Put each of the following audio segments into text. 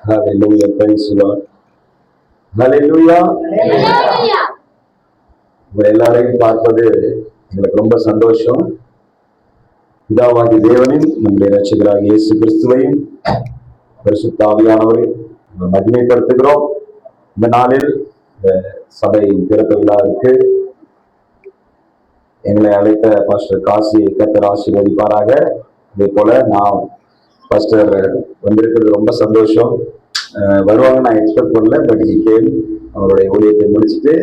Hallelujah, praise the Lord. Hallelujah. எல்லாரையும் பார்ப்பது எங்களுக்கு ரொம்ப சந்தோஷம். பிதாவாகி தேவனின் நம்முடைய இரட்சகராகிய இயேசு கிறிஸ்துவையும் பரிசுத்த ஆவியானவரையும் மகிமைப்படுத்துகிறோம். இந்த நாளில் சபையின் திறப்பு விழாவிற்கு எங்களை அழைத்த பாஸ்டர் காசி கர்த்தர் ஆசீர்வதிப்பாராக. அதே போல நான் பாஸ்டர் வந்திருக்கிறது ரொம்ப சந்தோஷம். வருவாங்க நான் எக்ஸ்பெக்ட் பண்ணல, பட் கேள்வி அவருடைய ஊழியத்தை முடிச்சுட்டு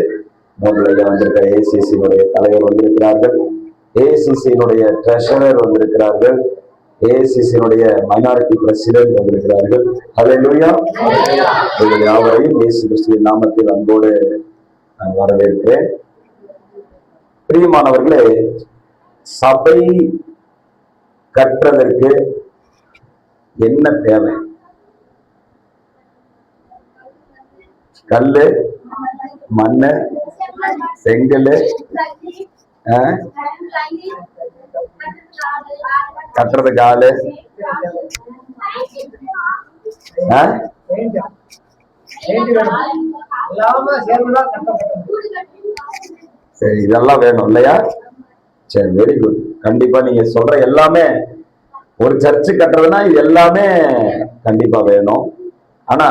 முதல்ல வந்திருக்கிற ஏசிசியினுடைய தலைவர் வந்திருக்கிறார்கள், ஏசிசியினுடைய ட்ரெஷரர் வந்திருக்கிறார்கள், ஏசிசியினுடைய மைனாரிட்டி பிரசிடென்ட் வந்திருக்கிறார்கள். ஹல்லேலூயா. இவர்கள் யாவரையும் இயேசு கிறிஸ்துவின் நாமத்தில் அன்போடு நான் வரவேற்கிறேன். பிரியமானவர்களே, சபை கற்றதற்கு என்ன தேவை? கல்லு, மண்ணு, செங்கல், கட்டுறதுக்கு ஆளு, சரி, இதெல்லாம் வேணும் இல்லையா? சரி, வெரி குட். கண்டிப்பா நீங்க சொல்ற எல்லாமே ஒரு சர்ச்சு கட்டுறதுன்னா இது எல்லாமே கண்டிப்பா வேணும். ஆனா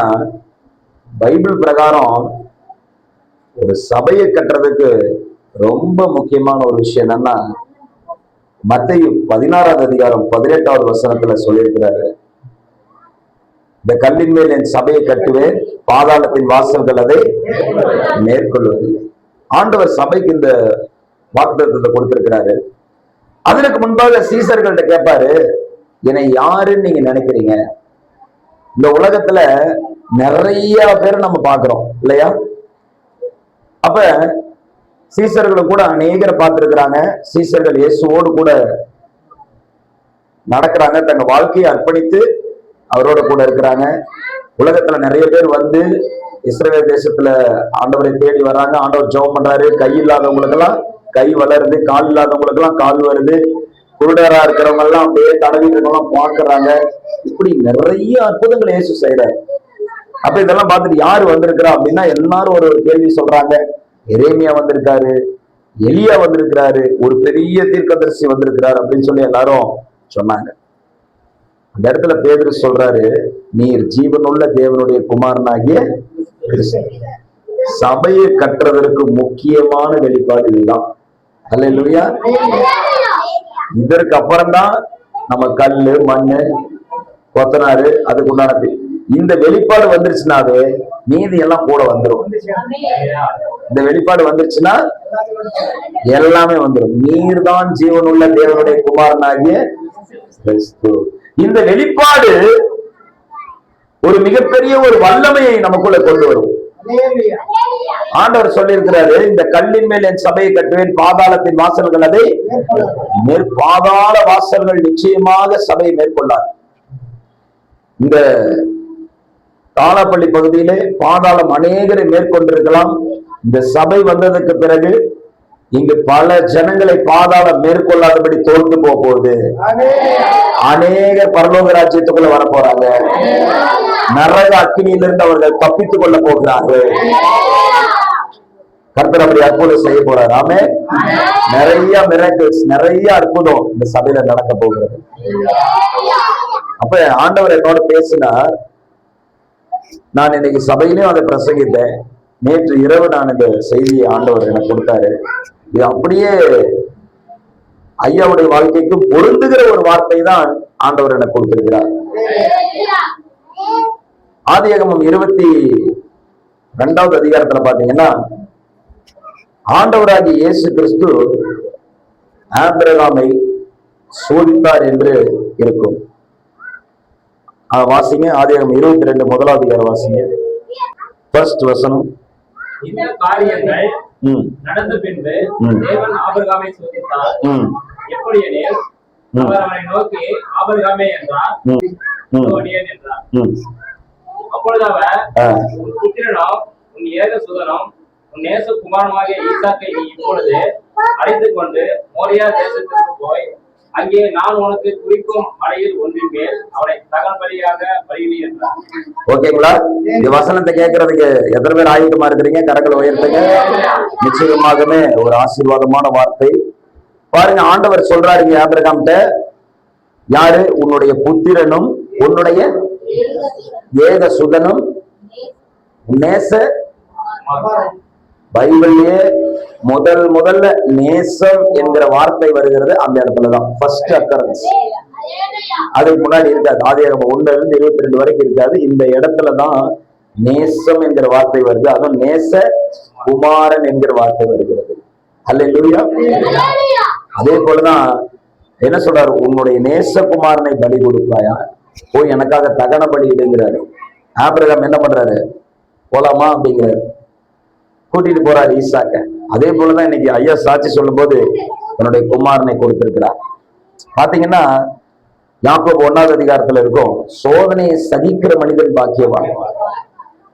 பைபிள் பிரகாரம் ஒரு சபையை கட்டுறதுக்கு ரொம்ப முக்கியமான ஒரு விஷயம் என்னன்னா, மத்தேயு 16வது அதிகாரம் 18வது வசனத்துல சொல்லியிருக்கிறாரு, இந்த கல்லின் மேல் என் சபையை கட்டுவேன், பாதாளத்தின் வாசல்கள் அதை மேற்கொள்வதில்லை. ஆண்டவர் சபைக்கு இந்த வாக்குத்தத்தத்தை கொடுத்திருக்கிறாரு. அதற்கு முன்பாக சீசர்கள்ட்ட கேட்பாரு, என்னை யாருன்னு நீங்க நினைக்கிறீங்க? இந்த உலகத்துல நிறைய பேர் நம்ம பாக்குறோம் இல்லையா? அப்ப சீசர்களை கூட அநேகரை பார்த்திருக்கிறாங்க. சீசர்கள் இயேசுவோடு கூட நடக்கிறாங்க, தங்க வாழ்க்கையை அர்ப்பணித்து அவரோட கூட இருக்கிறாங்க. உலகத்துல நிறைய பேர் வந்து இஸ்ரவேல் தேசத்துல ஆண்டவரை தேடி வர்றாங்க. ஆண்டவர் ஜெபம் பண்றாரு. கை இல்லாதவங்களுக்கு எல்லாம் கை வளருது, கால் இல்லாதவங்களுக்கு எல்லாம் கால் வருது, குருடரா இருக்கிறவங்க எல்லாம் அப்படியே தடவிட்டு எல்லாம் பாக்குறாங்க. இப்படி நிறைய அற்புதங்களை இயேசு செய்யறாரு. அப்ப இதெல்லாம் பார்த்துட்டு யாரு வந்திருக்கிறா அப்படின்னா, எல்லாரும் ஒரு கேள்வி சொல்றாங்க. எரேமியா வந்திருக்காரு, எலியா வந்திருக்கிறாரு, ஒரு பெரிய தீர்க்கதரிசி வந்திருக்கிறாரு அப்படின்னு சொல்லி எல்லாரும் சொன்னாங்க. அந்த இடத்துல பேதுரு சொல்றாரு, நீர் ஜீவனுள்ள தேவனுடைய குமாரனாகிய கிறிஸ்து. சபையை கட்டுறதற்கு முக்கியமான வெளிப்பாடு இதுதான். ஹல்லேலூயா. இதற்கு அப்புறம் தான் நம்ம கல்லு, மண்ணு, கொத்தனாரு, அதுக்கு உண்டானது. இந்த வெளிப்பாடு வந்துருச்சுனாவே மீதி எல்லாம் கூட வந்துடும். இந்த வெளிப்பாடு வந்துருச்சுன்னா எல்லாமே வந்துடும். நீர் தான் ஜீவனுள்ள தேவனுடைய குமாரனாகிய கிறிஸ்து. இந்த வெளிப்பாடு ஒரு மிகப்பெரிய ஒரு வல்லமையை நமக்குள்ள கொண்டு வரும். ஆண்டவர் சொல்லியிருக்கிறாரு, இந்த கல்லின் மேல் என் சபையை கட்டுவேன், பாதாளத்தின் வாசல்கள் அதை பாதாள வாசல்கள் நிச்சயமாக சபையை மேற்கொள்ளார். இந்த தாளப்பள்ளி பகுதியிலே பாதாளம் அநேகரை மேற்கொண்டிருக்கலாம். இந்த சபை வந்ததுக்கு பிறகு இங்கு பல ஜனங்களை பாதாளம் மேற்கொள்ளாதபடி தோற்று போகுது. அநேக பரலோக ராஜ்யத்துக்குள்ள வர போறாங்க. நரக அக்கினியிலிருந்து அவர்கள் தப்பித்துக் கொள்ள போகிறார்கள். கர்த்தர் அப்படி அற்புதம் செய்ய போறார். ஆமே. நிறைய மிராக்கிள்ஸ், நிறைய அற்புதம் இந்த சபையில நடக்க போகிறது. அப்ப ஆண்டவர் என்னோட பேசினார். நான் இன்னைக்கு சபையிலையும் அதை பிரசங்கித்தேன். நேற்று இரவு நான் இந்த செய்தியை ஆண்டவர் எனக்கு கொடுத்தாரு. இது அப்படியே ஐயாவுடைய வாழ்க்கைக்கு பொருந்துகிற ஒரு வார்த்தை தான் ஆண்டவர் எனக்கு கொடுத்திருக்கிறார். ஆதியாகமம் 22வது அதிகாரத்துல பாத்தீங்கன்னா, ஆண்டவராகிய இயேசு கிறிஸ்து ஆபிரகாமை சோதித்தார் என்று இருக்கும். வாசிங்க. ஆதியாகமம் 22 முதலாவது அதிகாரம் வாசிங்க. ஃபர்ஸ்ட் வசனம். இந்த காரியங்கள் நடந்த பின்பு தேவன் ஆபிரகாமை சோதித்தார். எப்படி எனில், அவர் அவனை நோக்கி, ஆபிரகாமே என்றார். அப்பொழுது அவர், உன் புத்திரனும் உன் ஏக சுதனும் உன் நேச குமாரனாகிய ஈசாக்கை நீ இப்பொழுது அழைத்துக் கொண்டு மோரியா தேசத்திற்கு போய் அங்கே நான் உனக்கு குறிக்கும் மலையில் ஒன்றின் மேல் அவனை தகன்பலியாக பலியிடு என்றார். ஓகேங்களா? இந்த வசனத்தை கேட்கறதுக்கு எத்தனை பேர் ஆயுதமா இருக்கிறீங்க? கரங்களை உயர்த்துங்க. நிச்சயமாகவே ஒரு ஆசீர்வாதமான வார்த்தை. பாருங்க, ஆண்டவர் சொல்றாருங்க ஆபிரகாம்கிட்ட, யாரு? உன்னுடைய புத்திரனும் உன்னுடைய ஏக சுதனும் நேச. பைபிள்லயே முதல்ல நேசம் என்கிற வார்த்தை வருகிறது அந்த இடத்துலதான், ஃபர்ஸ்ட் அக்கரன்ஸ். அதுக்கு முன்னாடி இருக்காது. ஆதியாகமம் 1-22 வரைக்கும் இருக்காது. இந்த இடத்துலதான் நேசம் என்கிற வார்த்தை வருது. அதுவும் நேச குமாரன் என்கிற வார்த்தை வருகிறது. அல்லேலூயா. அதே போலதான் என்ன சொல்றாரு? உன்னுடைய நேசகுமாரனை பலி கொடுப்பாயா, போய் எனக்காக தகன பலி இடுங்கிறாரு. ஆபிரகாம் என்ன பண்றாரு? போலாமா அப்படிங்கிறாரு. கூட்டிட்டு போறாரு ஈசாக்க. அதே போலதான் இன்னைக்கு ஐயா சாட்சி சொல்லும் போது தன்னுடைய குமாரனை கொடுத்திருக்கிறார். பாத்தீங்கன்னா யாக்கோபு 1வது அதிகாரத்துல இருக்கும், சோதனையை சகிக்கிற மனிதன் பாக்கியவான்.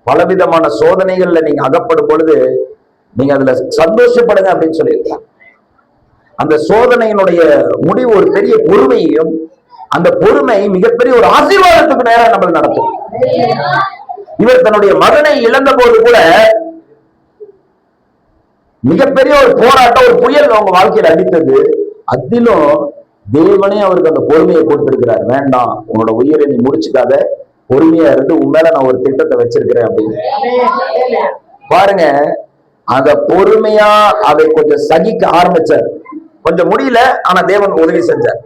பலவிதமான சோதனைகள்ல நீங்க அகப்படும் பொழுது நீங்க அதுல சந்தோஷப்படுங்க அப்படின்னு சொல்லியிருக்கலாம். அந்த சோதனையினுடைய முடிவு ஒரு பெரிய பொறுமையையும், அந்த பொறுமை மிகப்பெரிய ஒரு ஆசீர்வாதத்துக்கு நேரம் நம்மளை நடத்தும். இவர் தன்னுடைய மகனை இழந்த போது கூட மிகப்பெரிய ஒரு போராட்டம், ஒரு புயல் அவங்க வாழ்க்கையில் அடித்தது. அதிலும் தேவனே அவருக்கு அந்த பொறுமையை கொடுத்திருக்கிறார். வேண்டாம், உன்னோட உயிரை நீ முடிச்சுக்காத, பொறுமையா இருந்து உன் மேல நான் ஒரு திட்டத்தை வச்சிருக்கிறேன் அப்படின்னு. பாருங்க, அந்த பொறுமையா அதை கொஞ்சம் சகிக்க ஆரம்பிச்சார். கொஞ்சம் முடியல, ஆனா தேவன் உதவி செஞ்சார்.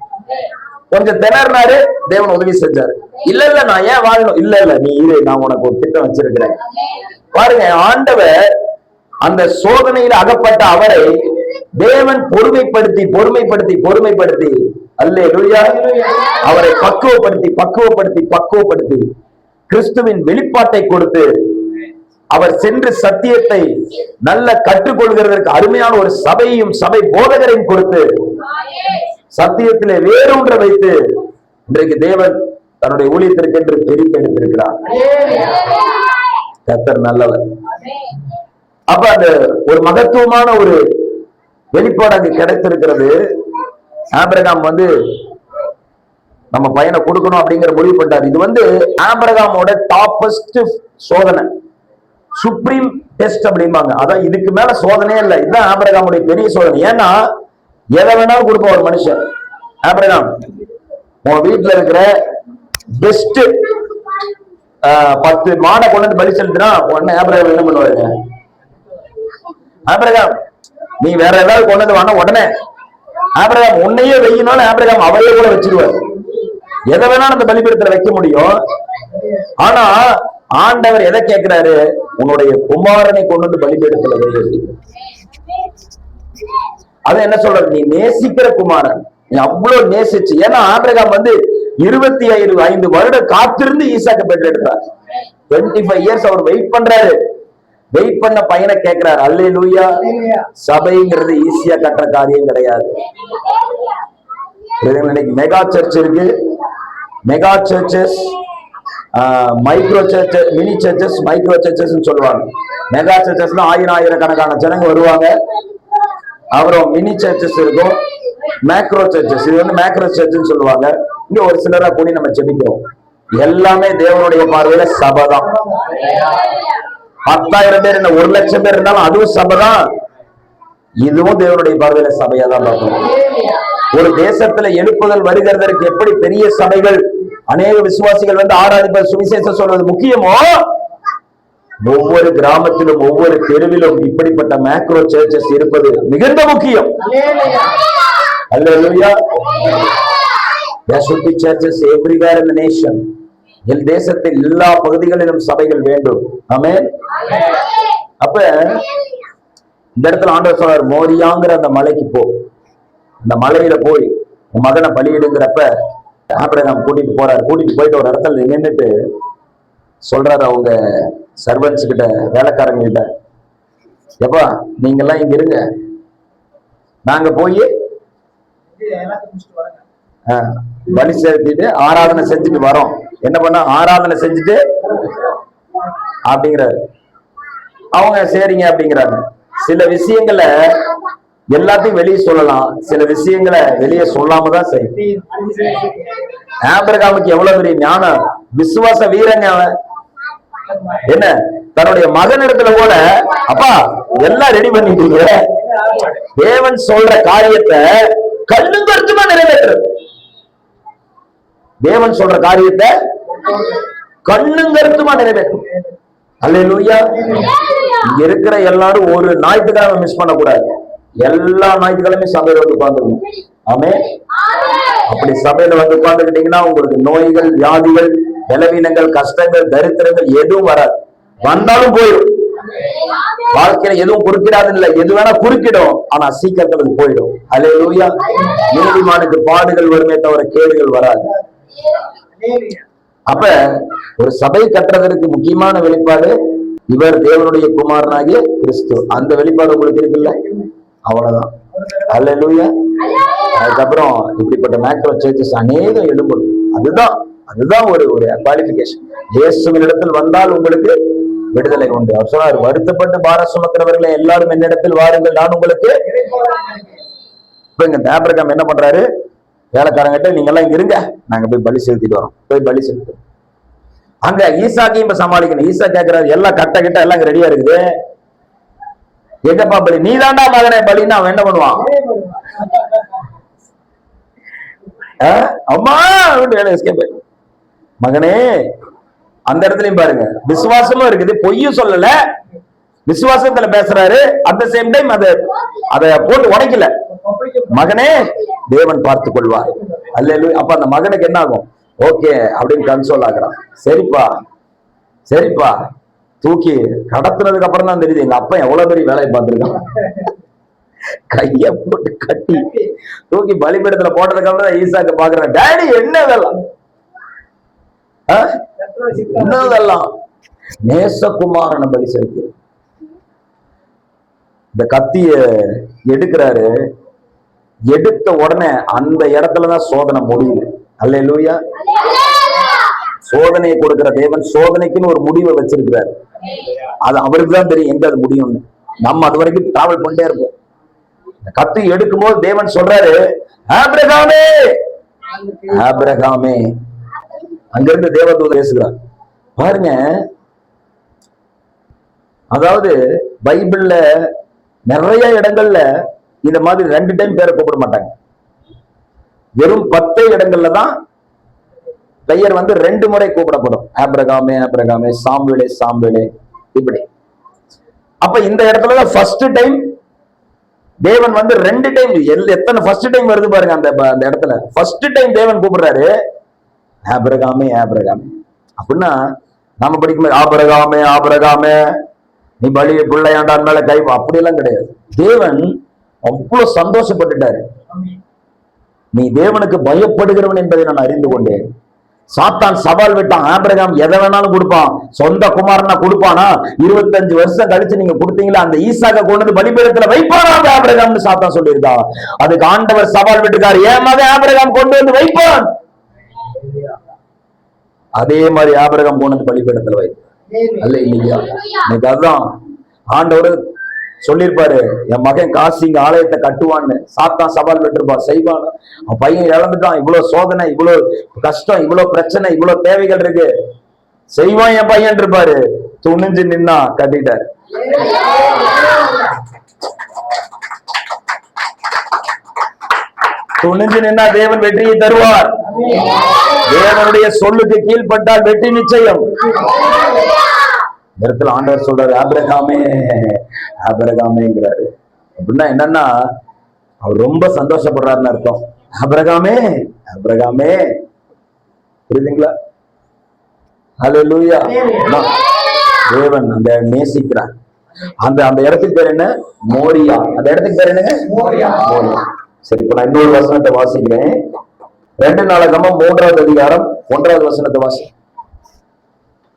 கொஞ்சம் திணறினாரு, தேவன் உதவி செஞ்சாரு. இல்ல நான் ஏன் வாழணும், இல்ல நீ இரு, நான் உனக்கு ஒரு திட்டம் வச்சிருக்கிறேன். பாருங்க, ஆண்டவர் அந்த சோதனையில் அகப்பட்ட அவரை தேவன் பொறுமைப்படுத்தி அல்லேலூயா, அவரை பக்குவப்படுத்தி கிறிஸ்துவின் வெளிப்பாட்டை கொடுத்து, அவர் சென்று சத்தியத்தை நல்ல கற்றுக்கொள்கிறதற்கு அருமையான ஒரு சபையும் சபை போதகரையும் கொடுத்து சத்தியத்திலே வேரூன்ற வைத்து இன்றைக்கு தேவன் தன்னுடைய ஊழியத்திற்கென்று பிரித்தெடுத்திருக்கிறார். கர்த்தர் நல்லவர். அப்ப அந்த ஒரு மகத்துவமான ஒரு வெளிப்பாடு அங்கு கிடைத்திருக்கிறது. ஆபிரகாம் நம்ம பையனை கொடுக்கணும் அப்படிங்கிற முடிவு பண்ணிட்டார். இது ஆபிரகாமோட டாப்பஸ்ட் சோதனை, சுப்ரீம் டெஸ்ட் அப்படிம்பாங்க. அதான், இதுக்கு மேல சோதனையே இல்லை. இதுதான் ஆபிரகாமுடைய பெரிய சோதனை. ஏன்னா எதை வேணாலும் கொடுப்போம் ஒரு மனுஷன். ஆபிரகாம், உன் வீட்டுல இருக்கிற பெஸ்ட் 10 மாடை கொண்டு வந்து பலி செலுத்தினா உடனே ஆபிரகாம் என்ன பண்ணுவாருங்க? ஆபிரகாம், நீ வேற ஏதாவது கொண்டு வந்து வாங்க, உடனே ஆபிரகாம் உன்னையே வையினாலும் ஆபிரகாம் அவரையே கூட வச்சிருவார். எதை வேணாலும் அந்த பலிபீடத்துல வைக்க முடியும். ஆனா ஆண்டவர் எதை கேட்கிறாரு? உன்னுடைய குமாரனை கொண்டு வந்து பலிபீடத்துல வை. அதை என்ன சொல்றது? நீ நேசிக்கிற குமாரன், நீ அவ்வளவு நேசிச்சு. ஏன்னா ஆபிரகாம் 25 வருடம் காத்திருந்து ஈசாக்க பெற்றெடுத்தார். 25 இயர்ஸ் அவர் வெயிட் பண்றாரு. வெயிட் பண்ண பையனை கேட்கிறார். அல்லேலூயா. சபைங்கிறது ஈஸியா கட்டுற காரியம் கிடையாது. இன்னைக்கு மெகா சர்ச் இருக்கு, mega churches, micro churches, mini churches, micro churches சொல்லுவாங்க. மெகா சர்ச்சஸ்ல ஆயிரக்கணக்கான ஜனங்க வருவாங்க. அப்புறம் மினி சர்ச்சஸ் இருக்கும், மேக்ரோ சர்ச்சஸ். இது மேக்ரோ சர்ச்னு சொல்லுவாங்க. இங்க ஒரு சிலரா கூடி நம்ம ஜெபிக்கிறோம். எல்லாமே தேவனுடைய பார்வையில சபை தான். 10,000 பேர் என்ன 1,00,000 பேர் இருந்தாலும் அதுவும் சபை தான். இதுவும் தேவனுடைய பார்வையில சபையா தான் பார்க்கணும். ஒரு தேசத்துல எழுப்புதல் வருகிறதற்கு எப்படி பெரிய சபைகள், அநேக விசுவாசிகள் ஆராதிப்பது, சுவிசேஷம் சொல்வது முக்கியமோ, ஒவ்வொரு கிராமத்திலும் ஒவ்வொரு தெருவிலும் இப்படிப்பட்ட மேக்ரோ சர்ச்சஸ் இருப்பது மிகுந்த முக்கியம். அல்லேலூயா. There should be churches everywhere in the nation. தேசத்தில் எல்லா பகுதிகளிலும் சபைகள் வேண்டும். ஆமென். அப்ப இந்த இடத்துல ஆண்டவர் சொல்றார், மோரியாங்கிற அந்த மலைக்கு போ, அந்த மலையில போய் உன் மகனை பலியிடுங்கிறப்ப ஆபிரகாம் கூட்டிட்டு போறாரு. கூட்டிட்டு போயிட்டு ஒரு இடத்துல நின்றுட்டு சொல்றாரு அவங்க சர்வன்ஸ் கிட்ட, வேலைக்காரங்க கிட்ட, எப்பா நீங்க எல்லாம் இங்க இருங்க, நாங்க போய் பலி செலுத்திட்டு ஆராதனை செஞ்சுட்டு வரோம். என்ன பண்ண? ஆராதனை செஞ்சுட்டு அப்படிங்கிறாரு. அவங்க சரிங்க அப்படிங்கிறாங்க. சில விஷயங்களை எல்லாத்தையும் வெளியே சொல்லலாம், சில விஷயங்களை வெளியே சொல்லாம தான் செய்யும். ஆபிரகாமுக்கு எவ்வளவு பெரிய ஞானம், விசுவாச வீரங்க அவன். என்ன தன்னுடைய மகனிடத்துல கூட, அப்பா எல்லாம் ரெடி பண்ணிட்டீங்க, தேவன் சொல்ற காரியத்தை கண்ணும் கருத்துமா நிறைவேற்றுறது. தேவன் சொல்ற காரியத்தை கண்ணும் கருத்துமா நிறைவேற்றும். அல்லேலூயா. இங்க இருக்கிற எல்லாரும் ஒரு ஞாயிற்றுக்கிழமை மிஸ் பண்ணக்கூடாது. எல்லா ஞாயிற்றுக்கிழமையும் சபையில வந்து உட்கார்ந்துருக்கணும். ஆமென். அப்படி சபையில வந்து உட்கார்ந்துக்கிட்டீங்கன்னா உங்களுக்கு நோய்கள், வியாதிகள், பலவீனங்கள், கஷ்டங்கள், தரித்திரங்கள் எதுவும் வராது. வந்தாலும் போயிடும். வாழ்க்கையில எதுவும் குறுக்கிடாது இல்ல, எது வேணா குறுக்கிடும், ஆனா சீக்கிரத்துல அது போயிடும். அல்லேலூயா. நீதிமானுக்கு பாடுகள் வருமே தவிர கேடுகள் வராது. அப்ப ஒரு சபை கட்டுறதற்கு முக்கியமான வெளிப்பாடு இவர் தேவனுடைய குமாரனாகிய கிறிஸ்து. அந்த வெளிப்பாடு உங்களுக்கு இருக்குல்ல, அவ்வளவுதான். அல்லேலூயா. அதுக்கப்புறம் இப்படிப்பட்ட மேக்ரோ சர்ச்சஸ் அநேகம் எழும்படும். அதுதான் ஒரு குவாலிபிகேஷன். இயேசுவினிடத்தில் வந்தால் உங்களுக்கு விடுதலை உண்டு. அவர் சொன்னார், வருத்தப்பட்டு பாரம் சுமக்கிறவர்களை எல்லாரும் என்னிடத்தில் வாருங்கள், நான் உங்களுக்கு. இப்ப இங்க ஆபிரகாம் என்ன பண்றாரு, வேலைக்காரங்கிட்ட நீங்க எல்லாம் இங்க இருங்க, நாங்க போய் பலி செலுத்திட்டு வரோம். போய் பலி செலுத்து. அங்க ஈசாக்கையும் இப்ப சமாளிக்கணும். ஈசா கேட்கிறாரு, எல்லாம் கட்ட கிட்ட எல்லாம் இங்க ரெடியா இருக்குது, எங்கப்பா பலி? நீ தாண்டா மகனே பலின்னு அவன் என்ன பண்ணுவான்? அம்மா எஸ்கேப். மகனே அந்த இடத்துலயும் பாருங்க, விசுவாசமும் இருக்குது, பொய்யும் சொல்லல, விசுவாசத்துல பேசுறாரு. அட் த சேம் டைம் அதை போட்டு உடைக்கல. மகனே தேவன் பார்த்துக் கொள்வார். அல்லேலூயா. அப்ப அந்த மகனுக்கு என்ன ஆகும்? ஓகே அப்படின்னு கன்சோல் ஆகுறான். சரிப்பா தூக்கி கடத்துனதுக்கு அப்புறம் தான் தெரியுது எங்க அப்பா எவ்வளவு பெரிய வேலையை பார்த்திருக்கான். கைய போட்டு கட்டி தூக்கி பலிபீடத்துல போட்டதுக்கு அப்புறம் தான் ஈசாக்கு பாக்குறேன், டாடி என்ன இதெல்லாம், என்னதெல்லாம்? நேசகுமாரனை பலி செலுத்தி இந்த கத்திய எடுக்கிறாரு. எடுத்த உடனே அந்த இடத்துலதான் சோதனை முடியுது. அல்லேலூயா. சோதனையை கொடுக்கிற தேவன் சோதனைக்குன்னு ஒரு முடிவை வச்சிருக்கிறார். அது அவருக்கு தான் தெரியும் எங்க அது முடியும்னு. நம்ம அது வரைக்கும் டிராவல் பண்ணிட்டே இருப்போம். கத்தி எடுக்கும் போது தேவன் சொல்றாரு, ஆபிரகாமே ஆபிரகாமே. அங்கிருந்து தேவதூதர் பேசுகிறார். பாருங்க, அதாவது பைபிள்ல நிறைய இடங்கள்ல இந்த மாதிரி 2 டைம் பேரை கூப்பிட மாட்டாங்க. வெறும் 10 இடங்கள்ல தான் பெயர் 2 முறை கூப்பிடப்படும். ஆபிரகாமே ஆபிரகாமே, சாம்பேலே சாம்பேலே, இப்படி. அப்ப இந்த இடத்துலதான் ஃபர்ஸ்ட் டைம் தேவன் 2 டைம். எத்தனை ஃபர்ஸ்ட் டைம் வருது பாருங்க அந்த இடத்துல. ஃபர்ஸ்ட் டைம் தேவன் கூப்பிடுறாரு, ஆபிரகாமே ஆபிரகாமே. அப்படின்னா நாம படிக்கும்போது ஆபிரகாமே ஆபிரகாமே நீ பலி பிள்ளையாண்டான் மேல கை, அப்படி எல்லாம் கிடையாது. தேவன் அவ்வளவு சந்தோஷப்பட்டுட்டாரு. நீ தேவனுக்கு பயப்படுகிறவன் என்பதை நான் அறிந்து கொண்டேன். சாத்தான் சவால் விட்டான், ஆபிரகாம் எதை வேணாலும் கொடுப்பான், சொந்த குமாரனா கொடுப்பானா? 25 வருஷம் கழிச்சு நீங்க கொடுத்தீங்களா, அந்த ஈசாக்க கொண்டு வந்து பலிபீடத்துல வைப்பானா ஆபிரகாம்னு சாத்தான் சொல்லியிருக்கா. அதுக்கு ஆண்டவர் சவால் விட்டுக்காரு, ஏன் மகன் ஆபிரகாம் கொண்டு வந்து வைப்பான். அதே மாதிரி ஆபிரகாம் கொண்டு வந்து பலிபீடத்துல வைப்பான். அல்ல இல்லையா? இன்னைக்கு அதுதான் ஆண்டவர் சொல்லிருப்பாரு, என் மகன் காசிங்க ஆலயத்தை கட்டுவான்னு. சாத்தான் சவால் விட்டுருப்பான், செய்வான். அவன் பையன் இழந்துட்டான், இவ்வளவு சோதனை, இவ்வளவு கஷ்டம், இவ்வளவு பிரச்சனை, இவ்வளவு தேவைகள் இருக்கு, செய்வான் என் பையன் இருப்பாரு. துணிஞ்சு நின்னா கட்டிட்டாரு. துணிஞ்சு நின்னா தேவன் வெற்றியை தருவார். தேவனுடைய சொல்லுக்கு கீழ்பட்டால் வெற்றி நிச்சயம். இடத்துல ஆண்டவர் சொல்றாரு, ஆபிரகாமே ஆபிரகாமேங்கிறாரு. அப்படின்னா என்னன்னா, அவர் ரொம்ப சந்தோஷப்படுறாருன்னு அர்த்தம். ஆபிரகாமே ஆபிரகாமே, புரியுதுங்களா? அல்லேலூயா. தேவன் அந்த நேசிக்கிறார். அந்த இடத்துக்கு பேர் என்ன? மோரியா. அந்த இடத்துக்கு பேர் என்னங்க? மோரியா. சரி, இப்ப நான் இன்னொரு வசனத்தை வாசிக்கிறேன். 2 நாளாகமம் 3வது அதிகாரம் 1வது வசனத்தை வாசி.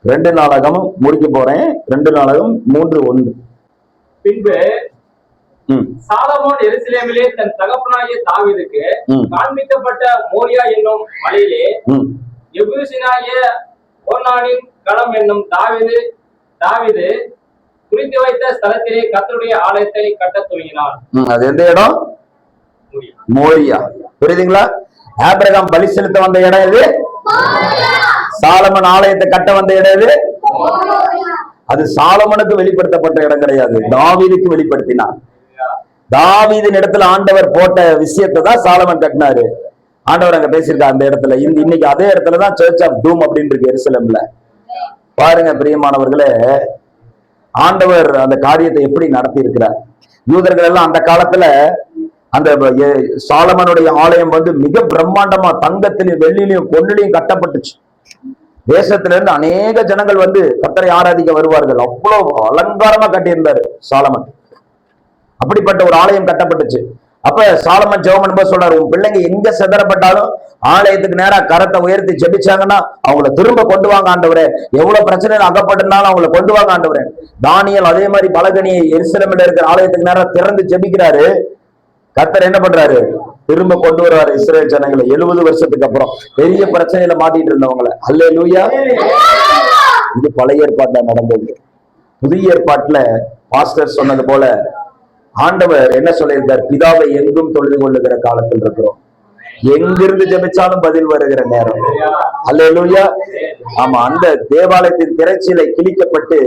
2 நாளாகமம் முடிக்க போறேன். 2 நாளாகம் 3:1. பின்பு சாலமோன் எருசலேமிலே தன் தகப்பனாகிய தாவீதுக்கு காண்பிக்கப்பட்ட மோரியா என்னும் மலையிலே எபூசியனாகிய ஓர்னானின் களம் என்னும் தாவீது குறித்து வைத்த ஸ்தலத்திலே கர்த்தருடைய ஆலயத்தை கட்டத் துவங்கினான். அது எந்த இடம்? மோரியா. புரியுதுங்களா? ஆபிரகாம் பலி செலுத்த வந்த இடம் எது? சாலமன் ஆலயத்தை கட்ட வந்த இடம் எது? அது சாலமனுக்கு வெளிப்படுத்தப்பட்ட இடம் கிடையாது, தாவீதுக்கு வெளிப்படுத்தினார். தாவீதின் இடத்துல ஆண்டவர் போட்ட விஷயத்தை தான் சாலமன் கட்டினாரு. ஆண்டவர் அங்க பேசியிருக்காரு அந்த இடத்துல. இன்னைக்கு அதே இடத்துலதான் சர்ச் ஆஃப் டூம் அப்படின்னு இருக்கு எருசலேம்ல. பாருங்க பிரியமானவர்களே, ஆண்டவர் அந்த காரியத்தை எப்படி நடத்தி இருக்கிறார். யூதர்கள் எல்லாம் அந்த காலத்துல அந்த சாலமனுடைய ஆலயம் வந்து மிக பிரம்மாண்டமா தங்கத்திலையும் வெள்ளிலையும் பொன்னிலையும் கட்டப்பட்டுச்சு. தேசத்துல இருந்து அநேக ஜனங்கள் வந்து கர்த்தரை ஆராதிக்க வருவார்கள். அவ்வளவு அலங்காரமா கட்டியிருந்தாரு சாலமன். அப்படிப்பட்ட ஒரு ஆலயம் கட்டப்பட்டுச்சு. அப்ப சாலமன் ஜெபம் பண்ணும்போது சொல்றாரு, உன் பிள்ளைங்க எங்க சிதறப்பட்டாலும் ஆலயத்துக்கு நேரா கரத்தை உயர்த்தி ஜெபிச்சாங்கன்னா அவங்கள திரும்ப கொண்டு வாங்க ஆண்டவரே. எவ்வளவு பிரச்சனை அகப்பட்டிருந்தாலும் அவங்களை கொண்டு வாங்க ஆண்டவரே. தானியேல் அதே மாதிரி பலகணியை எருசலேமில் இருக்கிற ஆலயத்துக்கு நேரா திறந்து ஜெபிக்கிறாரு. கர்த்தர் என்ன பண்றாரு? திரும்ப கொண்டு வருவாரு இஸ்ரேல் ஜனங்களை 70 வருஷத்துக்கு அப்புறம். பெரிய பிரச்சனையில மாட்டிட்டு இருந்தவங்களை. அல்லேலூயா. இது பழைய ஏற்பாட்டுல நடந்தது. புதிய ஏற்பாட்டுல பாஸ்டர் சொன்னது போல ஆண்டவர் என்ன சொல்லியிருக்கார்? பிதாவை எங்கும் தொழுது கொள்ளுகிற காலத்தில் இருக்கிறோம். எங்கிருந்து ஜெபிச்சாலும் பதில் வருகிற நேரம். அல்லேலூயா. ஆமா, அந்த தேவாலயத்தின் திரைச்சீலை கிழிக்கப்பட்டு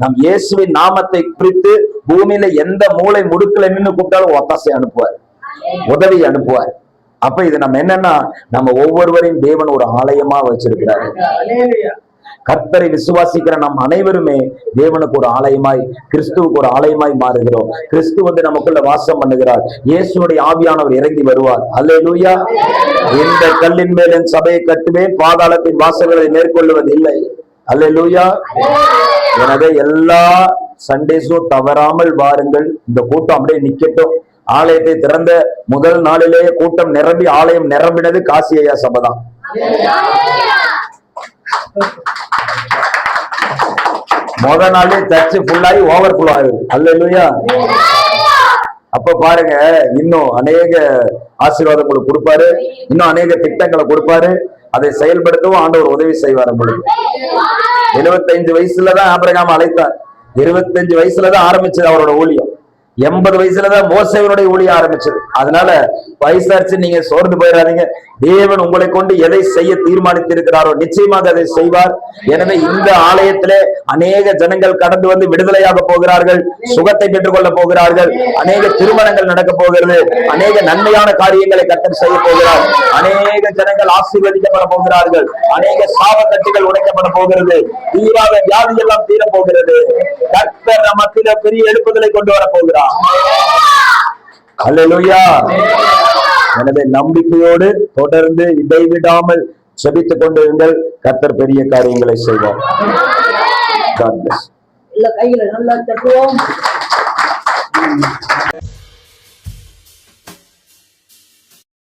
நம் இயேசுவின் நாமத்தை குறித்து பூமியில எந்த மூளை முடுக்கல நின்று கூப்பிட்டாலும் ஒத்தாசை அனுப்புவார், உதவி அனுப்புவார். அப்ப இது நம்ம என்னன்னா, நம்ம ஒவ்வொருவரையும் தேவன் ஒரு ஆலயமா வச்சிருக்கிறாரு. கர்த்தரை விசுவாசிக்கிற நம் அனைவருமே தேவனுக்கு ஒரு ஆலயமாய், கிறிஸ்துவுக்கு ஒரு ஆலயமாய் மாறுகிறோம். கிறிஸ்து வந்து நமக்குள்ள வாசம் பண்ணுகிறார். இயேசுடைய ஆவியானவர் இறங்கி வருவார். அல்லேலூயா. இந்த கல்லின் மேல் என் சபையை கட்டுவேன், பாதாளத்தின் வாசல்களை மேற்கொள்ளுவது இல்லை. அல்லேலூயா. எனவே எல்லா சண்டேஸும் தவறாமல் வாருங்கள். இந்த கூட்டம் அப்படியே நிக்கட்டும். ஆலயத்தை திறந்த முதல் நாளிலேயே கூட்டம் நிரம்பி ஆலயம் நிரம்பினது காசி ஐயா சபைதான். முதல் நாளே சர்ச்சு ஃபுல்லாகி ஓவர் ஃபுல் ஆகுது. அல்லேலூயா. அப்ப பாருங்க, இன்னும் அநேக ஆசீர்வாதங்களை கொடுப்பாரு, இன்னும் அநேக திட்டங்களை கொடுப்பாரு. அதை செயல்படுத்தவும் ஆண்டவர் உதவி செய்வார். உங்களுக்கு 75 வயசுலதான் ஆபிரகாம் அழைத்தார். 25 வயசுலதான் ஆரம்பிச்சது அவரோட ஊழியம். 80 வயசுலதான் மோசேவனுடைய ஊழியம் ஆரம்பிச்சது. அதனால வயசாச்சு நீங்க சோர்ந்து போயிடாதீங்க. தேவன் உங்களை கொண்டு எதை செய்ய தீர்மானித்திருக்கிறாரோ நிச்சயமாக அதை செய்வார். எனவே இந்த ஆலயத்திலே அநேக ஜனங்கள் கடந்து வந்து விடுதலையாக போகிறார்கள், சுகத்தை பெற்றுக் கொள்ள போகிறார்கள், அநேக திருமணங்கள் நடக்க போகிறது, அநேக நன்மையான காரியங்களை கர்த்தர் செய்ய போகிறார். அநேக ஜனங்கள் ஆசீர்வதிக்கப்பட போகிறார்கள், அநேக சாப கட்டுகள் உடைக்கப்பட போகிறது, தீராத வியாதி எல்லாம் தீர போகிறது. கர்த்தர் நமக்கு பெரிய எழுப்புதலை கொண்டு வர போகிறார். அல்லேலூயா. எனவே நம்பிக்கையோடு தொடர்ந்து இடைவிடாமல் செபித்துக் கொண்டிருங்கள். கர்த்தர் பெரிய காரியங்களை செய்வார். God bless.